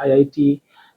IIT,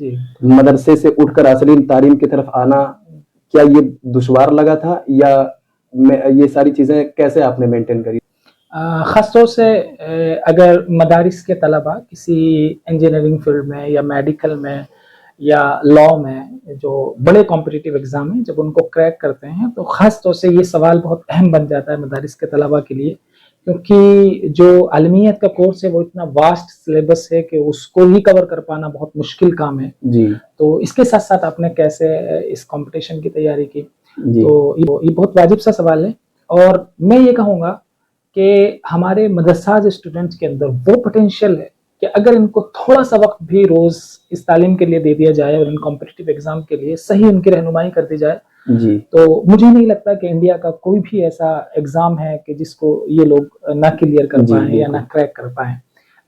جی مدرسے سے اٹھ کر عصری تعلیم کی طرف آنا کیا یہ دشوار لگا تھا یا یہ ساری چیزیں کیسے آپ نے مینٹین کری؟ خاص طور سے اگر مدارس کے طلباء کسی انجینئرنگ فیلڈ میں یا میڈیکل میں یا لا میں جو بڑے کمپٹیٹیو ایگزام ہیں جب ان کو کریک کرتے ہیں تو خاص طور سے یہ سوال بہت اہم بن جاتا ہے مدارس کے طلباء کے لیے، کیونکہ جو عالمیت کا کورس ہے وہ اتنا واسٹ سلیبس ہے کہ اس کو ہی کور کر پانا بہت مشکل کام ہے. جی تو اس کے ساتھ ساتھ آپ نے کیسے اس کمپٹیشن کی تیاری کی؟ جی تو یہ بہت واجب سا سوال ہے، اور میں یہ کہوں گا کہ ہمارے مدرسہ اسٹوڈنٹس کے اندر وہ پوٹینشیل ہے کہ اگر ان کو تھوڑا سا وقت بھی روز اس تعلیم کے لیے دے دیا جائے اور ان کمپٹیٹیو ایگزام کے لیے صحیح ان کی رہنمائی کر دی جائے جی تو مجھے نہیں لگتا کہ انڈیا کا کوئی بھی ایسا ایگزام ہے کہ جس کو یہ لوگ نہ کلیئر کر پائیں یا نہ کریک کر پائیں.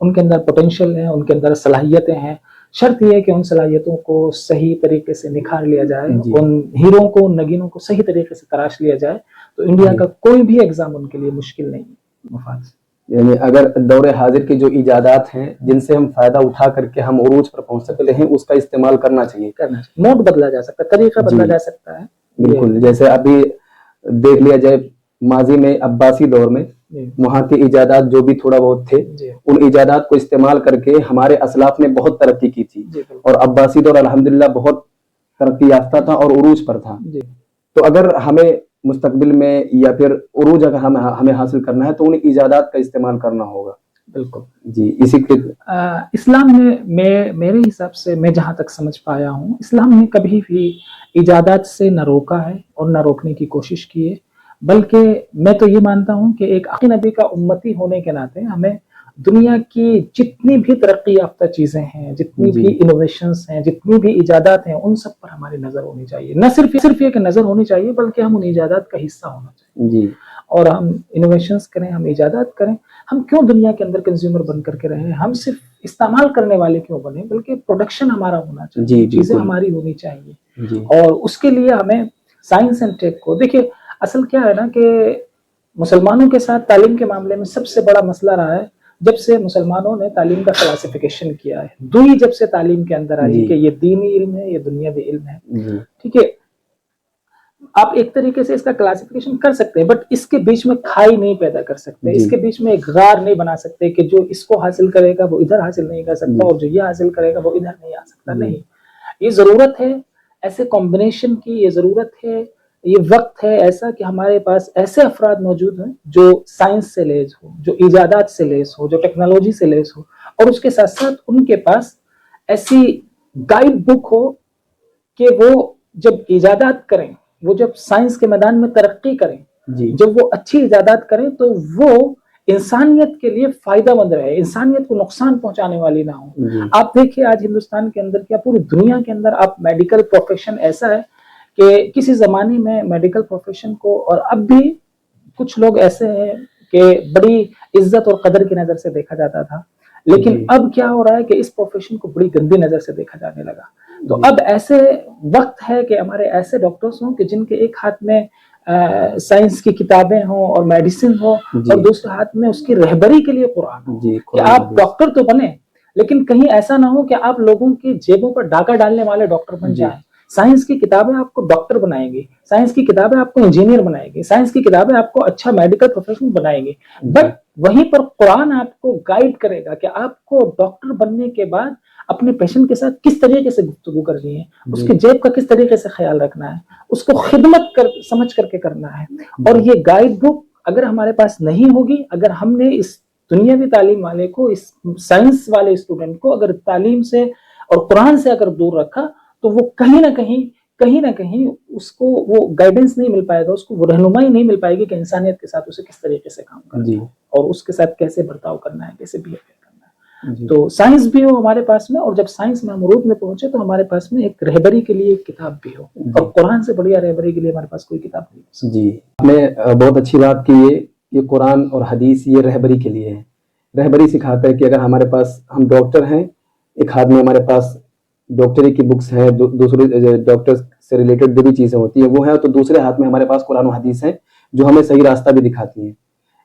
ان کے اندر پوٹینشیل ہے، ان کے اندر صلاحیتیں ہیں، شرط یہ ہے کہ ان صلاحیتوں کو صحیح طریقے سے نکھار لیا جائے، ان ہیروں کو، ان نگینوں کو صحیح طریقے سے تراش لیا جائے تو انڈیا کا کوئی بھی ایگزام ان کے لیے مشکل نہیں ہے. مفاد یعنی اگر دور حاضر کی جو ایجادات ہیں جن سے ہم فائدہ اٹھا کر کے ہم عروج پر پہنچ سکتے ہیں اس کا استعمال کرنا چاہیے. موڈ بدلا جا سکتا ہے، طریقہ بدلا جا سکتا ہے. بالکل، جیسے ابھی دیکھ لیا جائے ماضی میں عباسی دور میں وہاں کے ایجادات جو بھی تھوڑا بہت تھے ان ایجادات کو استعمال کر کے ہمارے اسلاف نے بہت ترقی کی تھی اور عباسی دور الحمدللہ بہت ترقی یافتہ تھا اور عروج پر تھا. تو اگر ہمیں مستقبل میں یا پھر عروج اگر ہمیں حاصل کرنا ہے تو ان ایجادات کا استعمال کرنا ہوگا. بالکل جی. اسی کے اسلام نے میرے حساب سے میں جہاں تک سمجھ پایا ہوں اسلام نے کبھی بھی ایجادات سے نہ روکا ہے اور نہ روکنے کی کوشش کی ہے، بلکہ میں تو یہ مانتا ہوں کہ ایک آخری نبی کا امتی ہونے کے ناطے ہمیں دنیا کی جتنی بھی ترقی یافتہ چیزیں ہیں، جتنی بھی انوویشنز ہیں، جتنی بھی ایجادات ہیں، ان سب پر ہماری نظر ہونی چاہیے. نہ صرف یہ کہ نظر ہونی چاہیے بلکہ ہم ان ایجادات کا حصہ ہونا چاہیے. جی. اور ہم انوویشنز کریں، ہم ایجادات کریں. ہم کیوں دنیا کے اندر کنزیومر بن کر کے رہیں؟ ہم صرف استعمال کرنے والے کیوں بنیں؟ بلکہ پروڈکشن ہمارا ہونا چاہیے، چیزیں ہماری ہونی چاہیے. اور اس کے لیے ہمیں سائنس اینڈ ٹیک کو دیکھیے. اصل کیا ہے نا کہ مسلمانوں کے ساتھ تعلیم کے معاملے میں سب سے بڑا مسئلہ رہا ہے جب سے مسلمانوں نے تعلیم کا کلاسیفیکیشن کیا ہے. دوئی جب سے تعلیم کے اندر آئی کہ یہ دینی علم ہے، یہ دنیاوی علم ہے. ٹھیک ہے، آپ ایک طریقے سے اس کا کلاسیفیکیشن کر سکتے ہیں بٹ اس کے بیچ میں کھائی نہیں پیدا کر سکتے، اس کے بیچ میں ایک غار نہیں بنا سکتے کہ جو اس کو حاصل کرے گا وہ ادھر حاصل نہیں کر سکتا اور جو یہ حاصل کرے گا وہ ادھر نہیں آ سکتا. نہیں، یہ ضرورت ہے ایسے کمبینیشن کی، یہ ضرورت ہے، یہ وقت ہے ایسا کہ ہمارے پاس ایسے افراد موجود ہیں جو سائنس سے لیس ہو، جو ایجادات سے لیس ہو، جو ٹیکنالوجی سے لیس ہو، اور اس کے ساتھ ساتھ ان کے پاس ایسی گائیڈ بک ہو کہ وہ جب ایجادات کریں، وہ جب سائنس کے میدان میں ترقی کریں، جب وہ اچھی ایجادات کریں تو وہ انسانیت کے لیے فائدہ مند رہے، انسانیت کو نقصان پہنچانے والی نہ ہو. آپ دیکھیں آج ہندوستان کے اندر کیا پوری دنیا کے اندر آپ میڈیکل پروفیشن ایسا ہے کہ کسی زمانے میں میڈیکل پروفیشن کو، اور اب بھی کچھ لوگ ایسے ہیں کہ بڑی عزت اور قدر کی نظر سے دیکھا جاتا تھا، لیکن اب کیا ہو رہا ہے کہ اس پروفیشن کو بڑی گندی نظر سے دیکھا جانے لگا. تو اب ایسے وقت ہے کہ ہمارے ایسے ڈاکٹرز ہوں کہ جن کے ایک ہاتھ میں سائنس کی کتابیں ہوں اور میڈیسن ہو اور دوسرے ہاتھ میں اس کی رہبری کے لیے قرآن ہو کہ آپ ڈاکٹر تو بنے لیکن کہیں ایسا نہ ہو کہ آپ لوگوں کی جیبوں پر ڈاکہ ڈالنے والے ڈاکٹر بن جائیں. سائنس کی کتابیں آپ کو ڈاکٹر بنائیں گی، سائنس کی کتابیں آپ کو انجینئر بنائیں گی، سائنس کی کتابیں آپ کو اچھا میڈیکل پروفیشن بنائیں گی، بٹ وہیں پر قرآن آپ کو گائیڈ کرے گا کہ آپ کو ڈاکٹر بننے کے بعد اپنے پیشنٹ کے ساتھ کس طریقے سے گفتگو کرنی ہے، اس کے جیب کا کس طریقے سے خیال رکھنا ہے، اس کو خدمت سمجھ کر کے کرنا ہے. اور یہ گائیڈ بک اگر ہمارے پاس نہیں ہوگی، اگر ہم نے اس دنیاوی تعلیم والے کو، اس سائنس والے اسٹوڈنٹ کو اگر تعلیم سے اور قرآن سے اگر دور رکھا تو وہ کہیں نہ کہیں اس کو وہ گائیڈنس نہیں مل پائے گا، اس کو وہ رہنمائی نہیں مل پائے گی کہ انسانیت کے ساتھ اسے کس طریقے سے کام کرنا ہے اور اس کے ساتھ کیسے برتاؤ کرنا ہے، کیسے بیہیو کرنا ہے. تو سائنس بھی ہو ہمارے پاس میں، اور جب سائنس میں ہم عروج میں پہنچے تو ہمارے پاس میں ایک رہبری کے لیے ایک کتاب بھی ہو، اور قرآن سے بڑھیا رہبری کے لیے ہمارے پاس کوئی کتاب نہیں. جی، آپ نے بہت اچھی بات کی ہے کہ قرآن اور حدیث یہ رہبری کے لیے ہے. رہبری سکھاتا ہے کہ اگر ہمارے پاس ہم ڈاکٹر ہیں، ایک ہاتھ میں ہمارے پاس ڈاکٹری کی بکس ہیں، دوسرے ڈاکٹر سے ریلیٹڈ جو بھی چیزیں ہوتی ہیں وہ ہیں، تو دوسرے ہاتھ میں ہمارے پاس قرآن و حدیث ہیں جو ہمیں صحیح راستہ بھی دکھاتی ہیں.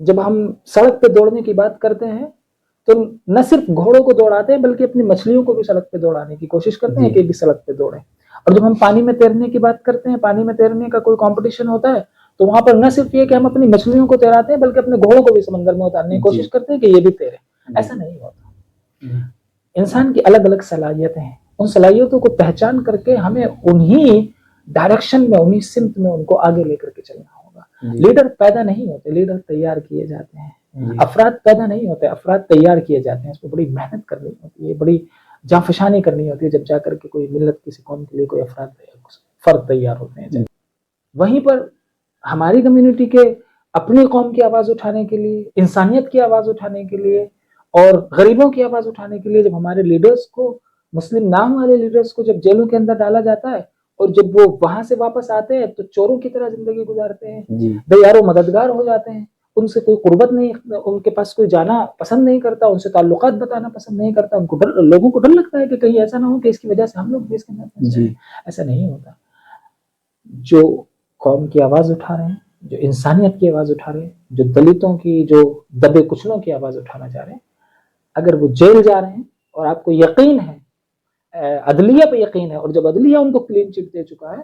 جب ہم سڑک پہ دوڑنے کی بات کرتے ہیں تو نہ صرف گھوڑوں کو دوڑاتے ہیں بلکہ اپنی مچھلیوں کو بھی سڑک پہ دوڑانے کی کوشش کرتے ہیں کہ بھی سڑک پہ دوڑیں. اور جب ہم پانی میں تیرنے کی بات کرتے ہیں, پانی میں تیرنے کا کوئی کمپٹیشن ہوتا ہے تو وہاں پر نہ صرف یہ کہ ہم اپنی مچھلیوں کو تیراتے ہیں بلکہ اپنے گھوڑوں کو بھی سمندر میں اتارنے کی کوشش کرتے ہیں کہ یہ بھی تیرے. ایسا نہیں ہوتا. انسان کی الگ الگ صلاحیتیں ہیں, ان صلاحیتوں کو پہچان کر کے ہمیں انہی ڈائریکشن میں, انہی سمت میں ان کو آگے لے کر کے چلنا ہوگا. لیڈر پیدا نہیں ہوتے, لیڈر تیار کیے جاتے ہیں. افراد پیدا نہیں ہوتے, افراد تیار کیے جاتے ہیں. اس کو بڑی محنت کرنی ہوتی ہے, بڑی جانفشانی کرنی ہوتی ہے جب جا کر کے کوئی ملت, کسی قوم کے لیے کوئی فرد تیار ہوتے ہیں. وہیں پر ہماری کمیونٹی کے اپنی قوم کی آواز اٹھانے کے لیے, انسانیت کی آواز اٹھانے کے لیے اور غریبوں کی آواز اٹھانے کے لیے جب ہمارے لیڈرز کو, مسلم نام والے لیڈرز کو جب جیلوں کے اندر ڈالا جاتا ہے اور جب وہ وہاں سے واپس آتے ہیں تو چوروں کی طرح زندگی گزارتے ہیں, بے یار و مددگار ہو جاتے ہیں, ان سے کوئی قربت نہیں, ان کے پاس کوئی جانا پسند نہیں کرتا, ان سے تعلقات بتانا پسند نہیں کرتا, ان کو لوگوں کو ڈر لگتا ہے کہ کہیں ایسا نہ ہو کہ اس کی وجہ سے ہم لوگ بھی اس کے اندر پھنس جائیں. ایسا نہیں ہوتا. جو قوم کی آواز اٹھا رہے ہیں, جو انسانیت کی آواز اٹھا رہے ہیں, جو دلتوں کی, جو دبے کچلوں کی آواز اٹھانا چاہ رہے ہیں, اگر وہ جیل جا رہے ہیں اور آپ کو یقین ہے, عدلیہ پہ یقین ہے, اور جب عدلیہ ان کو کلین چٹ دے چکا ہے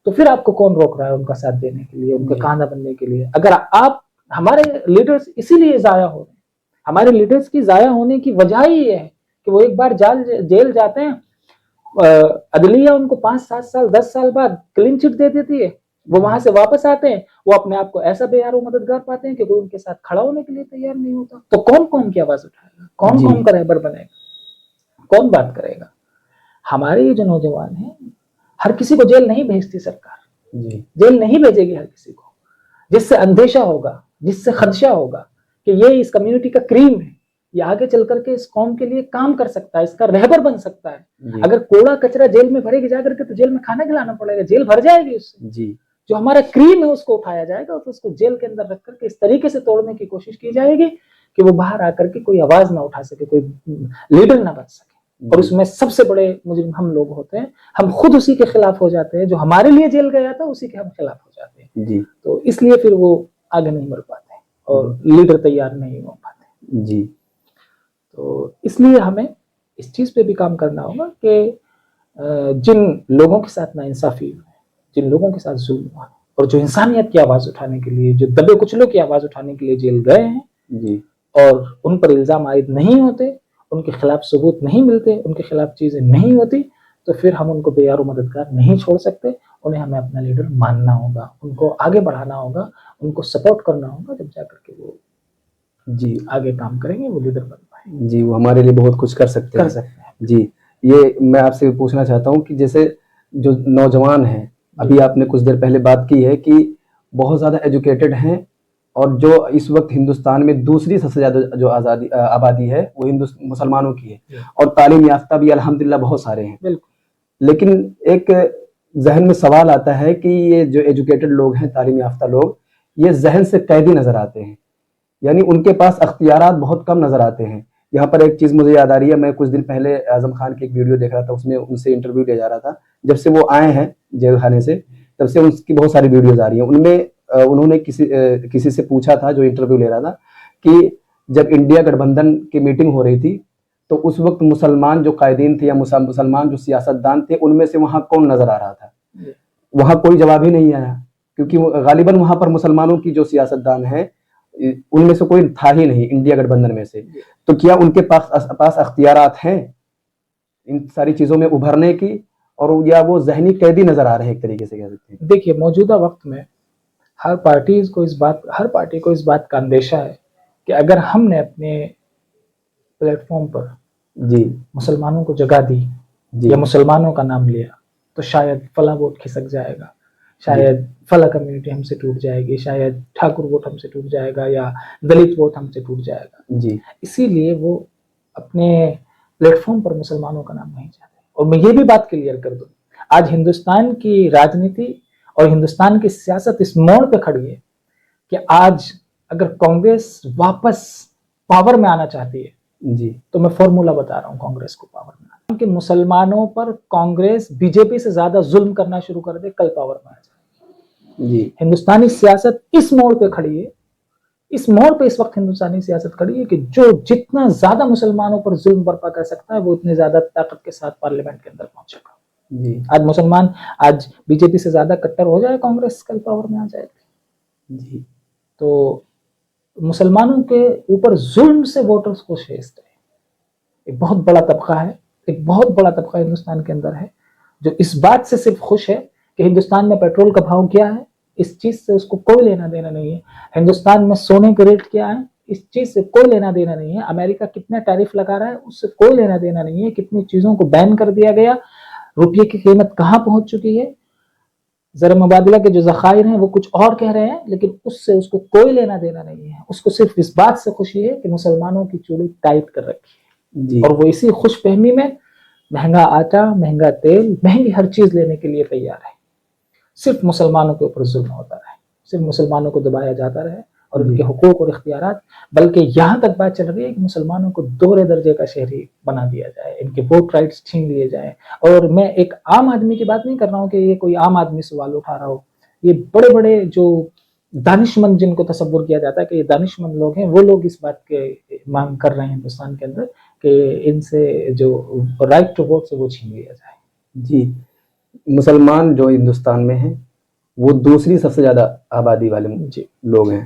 تو پھر آپ کو کون روک رہا ہے ان کا ساتھ دینے کے لیے, ان کے کاندھا بننے کے لیے. اگر آپ, ہمارے لیڈرز اسی لیے ضائع ہو رہے ہیں. ہمارے لیڈرز کی ضائع ہونے کی وجہ ہی یہ ہے کہ وہ ایک بار جیل جاتے ہیں, عدلیہ ان کو 5-7 سال 10 سال بعد کلین چٹ دے دیتی ہے, وہ وہاں سے واپس آتے ہیں, وہ اپنے آپ کو ایسا بے یار و مددگار پاتے ہیں کہ کوئی ان کے ساتھ کھڑا ہونے کے لیے تیار نہیں ہوتا. تو کون قوم کی آواز اٹھائے گا, کون قوم کا رہبر بنے گا, کون بات کرے گا؟ ہمارے یہ جو نوجوان ہیں, ہر کسی کو جیل نہیں بھیجتی سرکار, جیل نہیں بھیجے گی ہر کسی کو. جس سے اندیشہ ہوگا, جس سے خدشہ ہوگا کہ یہ اس کمیونٹی کا کریم ہے, یہ آگے چل کر کے اس قوم کے لیے کام کر سکتا ہے, اس کا رہبر بن سکتا ہے. اگر کوڑا کچرا جیل میں بھرے گی جا کر کے تو جیل میں کھانا کھلانا پڑے گا, جیل بھر جائے گی اس سے. جو ہمارا کریم ہے اس کو اٹھایا جائے گا اور اس کو جیل کے اندر رکھ کر کے اس طریقے سے توڑنے کی کوشش کی جائے گی کہ وہ باہر آ کر کے کوئی آواز نہ اٹھا سکے, کوئی لیڈر نہ بن سکے. اور اس میں سب سے بڑے مجرم ہم لوگ ہوتے ہیں, ہم خود اسی کے خلاف ہو جاتے ہیں. جو ہمارے لیے جیل گیا تھا اسی کے ہم خلاف ہو جاتے ہیں. تو اس لیے پھر وہ آگے نہیں بڑھ پاتے اور لیڈر تیار نہیں ہو پاتے. تو اس لیے ہمیں اس چیز پہ بھی کام کرنا ہوگا کہ جن لوگوں کے ساتھ ناانصافی ہوئی, جن لوگوں کے ساتھ ظلم ہوا, اور جو انسانیت کی آواز اٹھانے کے لیے, جو دبے کچلوں کی آواز اٹھانے کے لیے جیل گئے ہیں اور ان پر الزام عائد نہیں ہوتے, ان کے خلاف ثبوت نہیں ملتے, ان کے خلاف چیزیں نہیں ہوتی, تو پھر ہم ان کو بے یار و مددگار نہیں چھوڑ سکتے. انہیں ہمیں اپنا لیڈر ماننا ہوگا, ان کو آگے بڑھانا ہوگا, ان کو سپورٹ کرنا ہوگا, جب جا کر کے وہ آگے کام کریں گے, وہ لیڈر بن پائیں. وہ ہمارے لیے بہت کچھ کر سکتے ہیں. یہ میں آپ سے پوچھنا چاہتا ہوں کہ جیسے جو نوجوان ہیں, ابھی آپ نے کچھ دیر پہلے بات کی ہے کہ بہت زیادہ ایجوکیٹڈ ہیں, اور جو اس وقت ہندوستان میں دوسری سب سے زیادہ جو آبادی ہے وہ مسلمانوں کی ہے, اور تعلیم یافتہ بھی الحمدللہ بہت سارے ہیں. لیکن ایک ذہن میں سوال آتا ہے کہ یہ جو ایجوکیٹڈ لوگ ہیں, تعلیم یافتہ لوگ, یہ ذہن سے قیدی نظر آتے ہیں, یعنی ان کے پاس اختیارات بہت کم نظر آتے ہیں. یہاں پر ایک چیز مجھے یاد آ رہی ہے, میں کچھ دن پہلے اعظم خان کی ایک ویڈیو دیکھ رہا تھا, اس میں ان سے انٹرویو لیا جا رہا تھا. جب سے وہ آئے ہیں جیل خانے سے تب سے ان کی بہت ساری ویڈیوز آ رہی ہیں. ان میں انہوں نے کسی سے پوچھا تھا جو انٹرویو لے رہا تھا کہ جب انڈیا گٹھ بندھن کی میٹنگ ہو رہی تھی تو اس وقت مسلمان جو قائدین تھے یا مسلمان جو سیاستدان تھے, ان میں سے وہاں کون نظر آ رہا تھا؟ وہاں کوئی جواب ہی نہیں آیا, کیونکہ غالباً وہاں پر مسلمانوں کی جو سیاستدان ہیں ان میں سے کوئی تھا ہی نہیں انڈیا گٹھ بندھن میں سے. تو کیا ان کے پاس اختیارات ہیں ان ساری چیزوں میں ابھرنے کی, اور یا وہ ذہنی قیدی نظر آ رہے ہیں ایک طریقے سے کہہ سکتے ہیں؟ دیکھیے, موجودہ وقت میں ہر پارٹی کو اس بات کا اندیشہ ہے کہ اگر ہم نے اپنے پلیٹ فارم پر مسلمانوں کو جگہ دی یا مسلمانوں کا نام لیا تو شاید فلاں ووٹ کھسک جائے گا, شاید فلاں کمیونٹی ہم سے ٹوٹ جائے گی, شاید ٹھاکر ووٹ ہم سے ٹوٹ جائے گا, یا دلت ووٹ ہم سے ٹوٹ جائے گا. اسی لیے وہ اپنے پلیٹ فارم پر مسلمانوں کا نام نہیں چاہتے. اور میں یہ بھی بات کلیئر کر دوں, آج ہندوستان کی راجنیتی اور ہندوستان کی سیاست اس موڑ پہ کھڑی ہے کہ آج اگر کانگریس واپس پاور میں آنا چاہتی ہے تو میں فارمولا بتا رہا ہوں کانگریس کو پاور میں آنا, کہ مسلمانوں پر کانگریس بی جے پی سے زیادہ ظلم کرنا شروع کر دے, کل پاور میں آ جائے. ہندوستانی سیاست اس موڑ پہ کھڑی ہے اس موڑ پہ اس وقت ہندوستانی سیاست کھڑی ہے کہ جو جتنا زیادہ مسلمانوں پر ظلم برپا کر سکتا ہے وہ اتنے زیادہ طاقت کے ساتھ پارلیمنٹ کے اندر پہنچے گا. جی آج مسلمان آج بی جے پی سے زیادہ کٹر ہو جائے, کانگریس کل پاور میں آ جائے گی. جی تو مسلمانوں کے اوپر ظلم سے ووٹرز کو شیست ہے. ایک بہت بڑا طبقہ ہے, ایک بہت بڑا طبقہ ہندوستان کے اندر ہے جو اس بات سے صرف خوش ہے کہ ہندوستان میں پیٹرول کا بھاؤ کیا ہے, اس چیز سے اس کو کوئی لینا دینا نہیں ہے. ہندوستان میں سونے کے ریٹ کیا ہے, اس چیز سے کوئی لینا دینا نہیں ہے. امریکہ کتنا ٹیرف لگا رہا ہے, اس سے کوئی لینا دینا نہیں ہے. کتنی چیزوں کو بین کر دیا گیا, روپیے کی قیمت کہاں پہنچ چکی ہے, زر مبادلہ کے جو ذخائر ہیں وہ کچھ اور کہہ رہے ہیں, لیکن اس سے اس کو کوئی لینا دینا نہیں ہے. اس کو صرف اس بات سے خوشی ہے کہ مسلمانوں کی چوڑی ٹائٹ کر رکھی ہے, جی اور وہ اسی خوش فہمی میں مہنگا آٹا, مہنگا تیل, مہنگی ہر چیز لینے کے لیے تیار ہے. صرف مسلمانوں کے اوپر ظلم ہوتا رہے, صرف مسلمانوں کو دبایا جاتا رہے, اور ان کے حقوق اور اختیارات, بلکہ یہاں تک بات چل رہی ہے کہ مسلمانوں کو دوسرے درجے کا شہری بنا دیا جائے, ان کے ووٹ رائٹس چھین لیے جائیں. اور میں ایک عام آدمی کی بات نہیں کر رہا ہوں کہ یہ کوئی عام آدمی سوال اٹھا رہا ہو, یہ بڑے بڑے جو دانش مند جن کو تصور کیا جاتا ہے کہ یہ دانش مند لوگ ہیں, وہ لوگ اس بات کے مانگ کر رہے ہیں ہندوستان کے اندر کہ ان سے جو رائٹ ٹو ووٹ سے وہ چھین لیا جائے. جی مسلمان جو ہندوستان میں ہیں وہ دوسری سب سے زیادہ آبادی والے جی لوگ ہیں,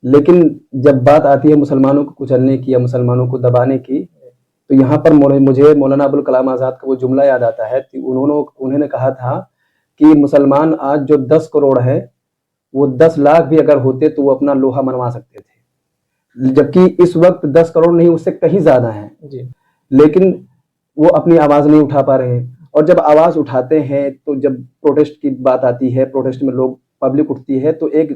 لیکن جب بات آتی ہے مسلمانوں کو کچلنے کی یا مسلمانوں کو دبانے کی, تو یہاں پر مجھے مولانا ابوالکلام آزاد کا وہ جملہ یاد آتا ہے کہ انہوں نے کہا تھا کہ مسلمان آج جو 10 کروڑ ہے وہ 10 لاکھ بھی اگر ہوتے تو وہ اپنا لوہا منوا سکتے تھے, جبکہ اس وقت 10 کروڑ نہیں اس سے کہیں زیادہ ہیں, جی لیکن وہ اپنی آواز نہیں اٹھا پا رہے. اور جب آواز اٹھاتے ہیں تو جب پروٹیسٹ کی بات آتی ہے, پروٹیسٹ میں لوگ پبلک اٹھتی ہے تو ایک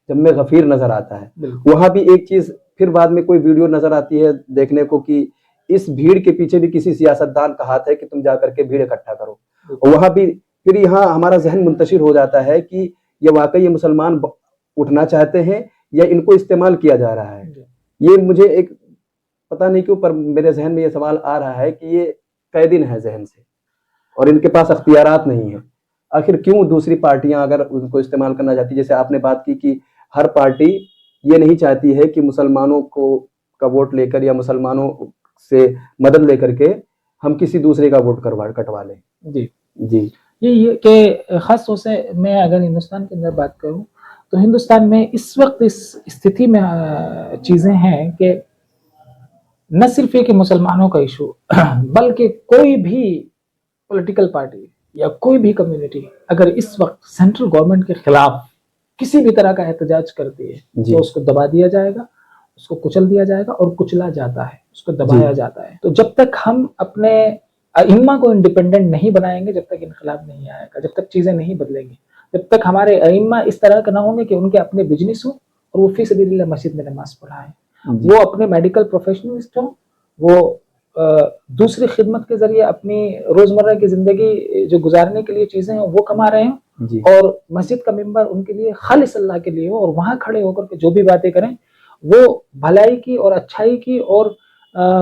جب میں غفیر نظر آتا ہے. بالکل. وہاں بھی ایک چیز پھر بعد میں کوئی ویڈیو نظر آتی ہے دیکھنے کو کہ اس بھیڑ کے پیچھے بھی کسی سیاستدان کا ہاتھ ہے کہ تم جا کر کے بھیڑ اکٹھا کرو. وہاں بھی پھر یہاں ہمارا ذہن منتشر ہو جاتا ہے کہ یہ واقعی یہ مسلمان اٹھنا چاہتے ہیں یا ان کو استعمال کیا جا رہا ہے. یہ مجھے ایک پتہ نہیں کیوں پر میرے ذہن میں یہ سوال آ رہا ہے کہ یہ قیدین ہے ذہن سے اور ان کے پاس اختیارات نہیں ہیں. آخر کیوں دوسری پارٹیاں اگر ان کو استعمال کرنا چاہتی, جیسے آپ نے بات کی کہ ہر پارٹی یہ نہیں چاہتی ہے کہ مسلمانوں کا ووٹ لے کر یا مسلمانوں سے مدد لے کر کے ہم کسی دوسرے کا ووٹ کٹوا لیں. جی جی یہ کہ خاص طور سے میں اگر ہندوستان کے اندر بات کروں تو ہندوستان میں اس وقت اس استھتی میں چیزیں ہیں کہ نہ صرف یہ کہ مسلمانوں کا ایشو, بلکہ کوئی بھی پولیٹیکل پارٹی یا کوئی بھی کمیونٹی اگر اس وقت سینٹرل گورنمنٹ کے خلاف کسی بھی طرح کا احتجاج کرتی ہے تو اس کو دبا دیا جائے گا, اس کو کچل دیا جائے گا اور کچلا جاتا ہے, اس کو دبایا جاتا ہے. تو جب تک ہم اپنے ائمہ کو انڈیپینڈنٹ نہیں بنائیں گے, جب تک انقلاب نہیں آئے گا, جب تک چیزیں نہیں بدلیں گی, جب تک ہمارے ائمہ اس طرح کا نہ ہوں گے کہ ان کے اپنے بزنس ہوں اور وہ فی سبیل اللہ مسجد میں نماز پڑھائیں, وہ اپنے میڈیکل پروفیشنلسٹ ہوں, وہ دوسری خدمت کے ذریعے اپنی روزمرہ کی زندگی جو گزارنے کے لیے چیزیں ہیں وہ کما رہے ہیں, اور مسجد کا ممبر ان کے لیے خالص اللہ کے لیے ہو, اور وہاں کھڑے ہو کر کے جو بھی باتیں کریں وہ بھلائی کی اور اچھائی کی اور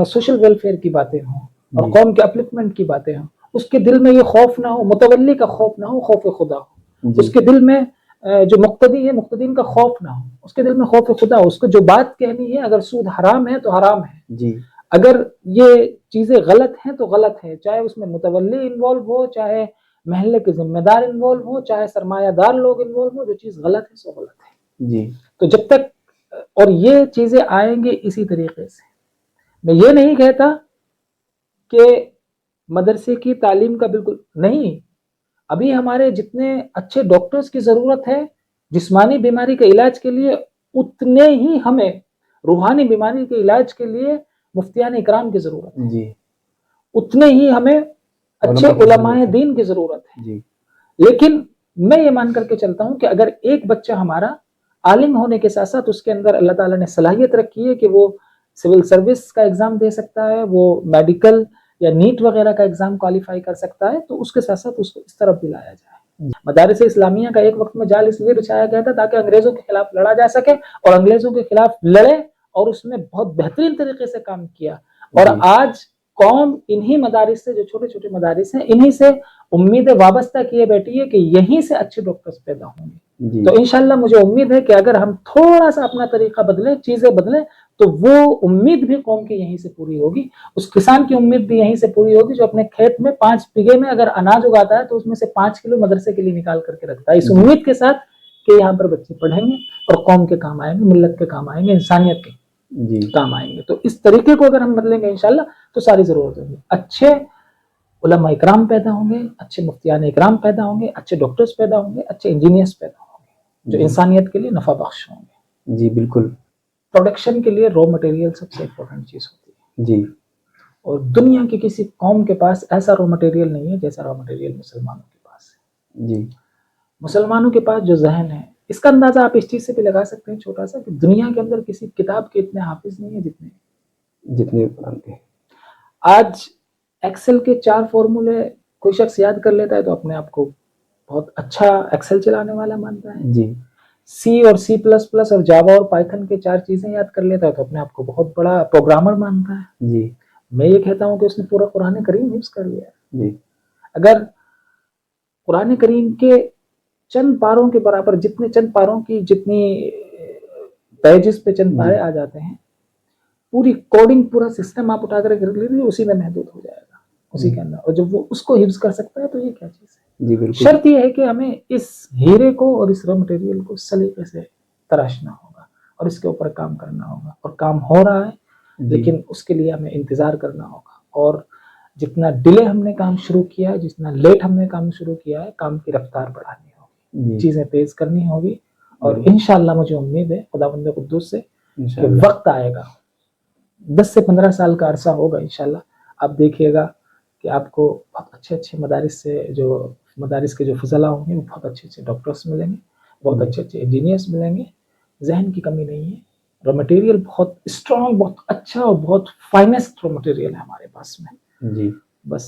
سوشل ویلفیئر کی باتیں ہوں اور قوم کے اپلفٹمنٹ کی باتیں ہوں. اس کے دل میں یہ خوف نہ ہو, متولی کا خوف نہ ہو, خوف خدا ہو. اس کے دل میں جو مقتدی ہے مقتدین کا خوف نہ ہو, اس کے دل میں خوف خدا ہو. اس کو جو بات کہنی ہے, اگر سود حرام ہے تو حرام ہے, اگر یہ چیزیں غلط ہیں تو غلط ہے, چاہے اس میں متولی انوالو ہو, چاہے محلے کے ذمہ دار انوالو ہو, چاہے سرمایہ دار لوگ انوالو ہو, جو چیز غلط ہے سو غلط ہے. تو جب تک, اور یہ چیزیں آئیں گے اسی طریقے سے. میں یہ نہیں کہتا کہ مدرسے کی تعلیم کا بالکل نہیں, ابھی ہمارے جتنے اچھے ڈاکٹرز کی ضرورت ہے جسمانی بیماری کے علاج کے لیے, اتنے ہی ہمیں روحانی بیماری کے علاج کے لیے مفتیان اکرام کی ضرورت ہے, اتنے ہی ہمیں اچھے علماء دین کی ضرورت ہے. لیکن میں یہ مان کر کے چلتا ہوں کہ اگر ایک بچہ ہمارا عالم ہونے کے ساتھ ساتھ اس کے اندر اللہ تعالیٰ نے صلاحیت رکھی ہے کہ وہ سول سروس کا ایگزام دے سکتا ہے, وہ میڈیکل یا نیٹ وغیرہ کا ایگزام کوالیفائی کر سکتا ہے, تو اس کے ساتھ ساتھ اس کو اس طرف بھی لایا جائے. مدارس اسلامیہ کا ایک وقت میں جال اس لیے بچھایا گیا تھا تاکہ انگریزوں کے خلاف لڑا جا سکے, اور انگریزوں کے خلاف لڑے اور اس نے بہت بہترین طریقے سے کام کیا. اور آج قوم انہی مدارس سے, جو چھوٹے چھوٹے مدارس ہیں, انہی سے امیدیں وابستہ کیے بیٹھی ہے کہ یہیں سے اچھے ڈاکٹرز پیدا ہوں گے, جی تو انشاءاللہ مجھے امید ہے کہ اگر ہم تھوڑا سا اپنا طریقہ بدلیں، چیزیں بدلیں، تو وہ امید بھی قوم کی یہیں سے پوری ہوگی. اس کسان کی امید بھی یہیں سے پوری ہوگی جو اپنے کھیت میں 5 بیگھے میں اگر اناج اگاتا ہے تو اس میں سے 5 کلو مدرسے کے لیے نکال کر کے رکھتا ہے، اس امید کے ساتھ کہ یہاں پر بچے پڑھیں گے اور قوم کے کام آئیں گے، ملت کے کام آئیں گے، انسانیت کے جی کام آئیں گے. تو اس طریقے کو اگر ہم بدلیں گے انشاءاللہ تو ساری ضرورت ہوگی. اچھے علماء اکرام پیدا ہوں گے، اچھے مفتیان اکرام پیدا ہوں گے، اچھے ڈاکٹرز پیدا ہوں گے، اچھے انجینئرز پیدا ہوں گے جو انسانیت کے لیے نفع بخش ہوں گے. جی بالکل. پروڈکشن کے لیے را مٹیریل سب سے امپورٹنٹ چیز ہوتی ہے، جی اور دنیا کی کسی قوم کے پاس ایسا را مٹیریل نہیں ہے جیسا را مٹیریل مسلمانوں کے پاس ہے. جی مسلمانوں کے پاس جو ذہن ہے، اس کا اندازہ آپ اس چیز سے بھی لگا سکتے ہیں چھوٹا سا، کہ دنیا کے اندر کسی کتاب کے اتنے حافظ نہیں ہیں جتنے قرآن کے. آج ایکسل کے 4 فارمولے کوئی شخص یاد کر لیتا ہے تو اپنے آپ کو بہت اچھا ایکسل چلانے والا مانتا ہے. جی سی اور سی پلس پلس اور جاوا اور پائتھن کے 4 چیزیں یاد کر لیتا ہے تو اپنے آپ کو بہت بڑا پروگرامر مانتا ہے. جی میں یہ کہتا ہوں کہ اس نے پورا قرآن کریم حفظ کر لیا ہے. جی اگر قرآن کریم کے چند پاروں کے برابر چند پاروں کی جتنی پیجز پہ چند پارے آ جاتے ہیں، پوری کوڈنگ پورا سسٹم آپ اٹھا کر کر لیجیے، اسی میں محدود ہو جائے گا اسی کے اندر. اور جب وہ اس کو حفظ کر سکتا ہے تو یہ کیا چیز ہے. جی بالکل. شرط یہ ہے کہ ہمیں اس ہیرے کو اور اس را مٹیریل کو سلیقے سے تراشنا ہوگا اور اس کے اوپر کام کرنا ہوگا، اور کام ہو رہا ہے لیکن اس کے لیے ہمیں انتظار کرنا ہوگا. اور جتنا ڈیلے ہم نے کام شروع کیا ہے، جتنا لیٹ ہم نے کام شروع کیا ہے، کام کی رفتار بڑھانی ہوگی، چیزیں تیز کرنی ہوگی. اور انشاءاللہ مجھے امید ہے خداوند قدوس سے کہ وقت آئے گا، 10 سے 15 سال کا عرصہ ہوگا انشاءاللہ. آپ دیکھیے گا کہ آپ کو بہت اچھے اچھے مدارس کے جو فضلاء ہوں گے، وہ بہت اچھے اچھے ڈاکٹرس ملیں گے، بہت اچھے اچھے انجینئرس ملیں گے. ذہن کی کمی نہیں ہے، را مٹیریل بہت اسٹرانگ، بہت اچھا اور بہت فائنسٹ را مٹیریل ہے ہمارے پاس میں. جی بس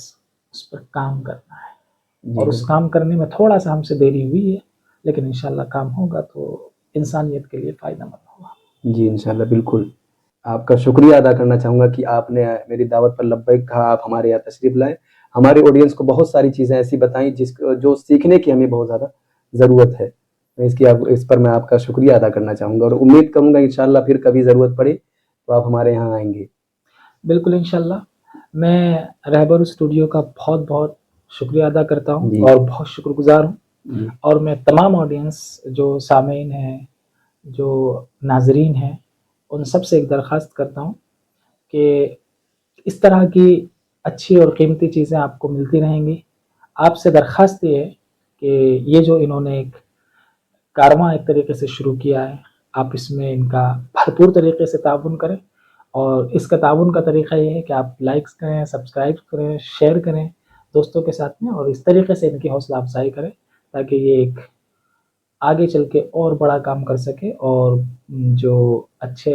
اس پر کام کرنا ہے، اور اس کام کرنے میں تھوڑا سا ہم سے دیری ہوئی ہے لیکن انشاءاللہ کام ہوگا تو انسانیت کے لیے فائدہ مند ہوگا. جی انشاءاللہ بالکل. آپ کا شکریہ ادا کرنا چاہوں گا کہ آپ نے میری دعوت پر لبیک کہا، آپ ہمارے یہاں تشریف لائے، ہمارے آڈینس کو بہت ساری چیزیں ایسی بتائیں جو سیکھنے کی ہمیں بہت زیادہ ضرورت ہے. اس پر میں آپ کا شکریہ ادا کرنا چاہوں گا، اور امید کروں گا انشاءاللہ پھر کبھی ضرورت پڑے تو آپ ہمارے یہاں آئیں گے. بالکل انشاءاللہ. میں رہبر اسٹوڈیو کا بہت بہت شکریہ ادا کرتا ہوں جی. اور بہت شکر گزار ہوں. جی اور میں تمام آڈینس جو سامعین ہیں، جو ناظرین ہیں، ان سب سے ایک درخواست کرتا ہوں کہ اس طرح کی اچھی اور قیمتی چیزیں آپ کو ملتی رہیں گی. آپ سے درخواست یہ ہے کہ یہ جو انہوں نے ایک کارواں ایک طریقے سے شروع کیا ہے، آپ اس میں ان کا بھرپور طریقے سے تعاون کریں. اور اس کا تعاون کا طریقہ یہ ہے کہ آپ لائکس کریں، سبسکرائب کریں، شیئر کریں دوستوں کے ساتھ میں، اور اس طریقے سے ان کی حوصلہ افزائی کریں تاکہ یہ ایک آگے چل کے اور بڑا کام کر سکے، اور جو اچھے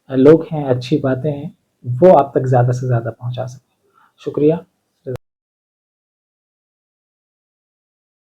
لوگ ہیں، اچھی باتیں ہیں، وہ آپ تک زیادہ سے زیادہ پہنچا سکیں. شکریہ.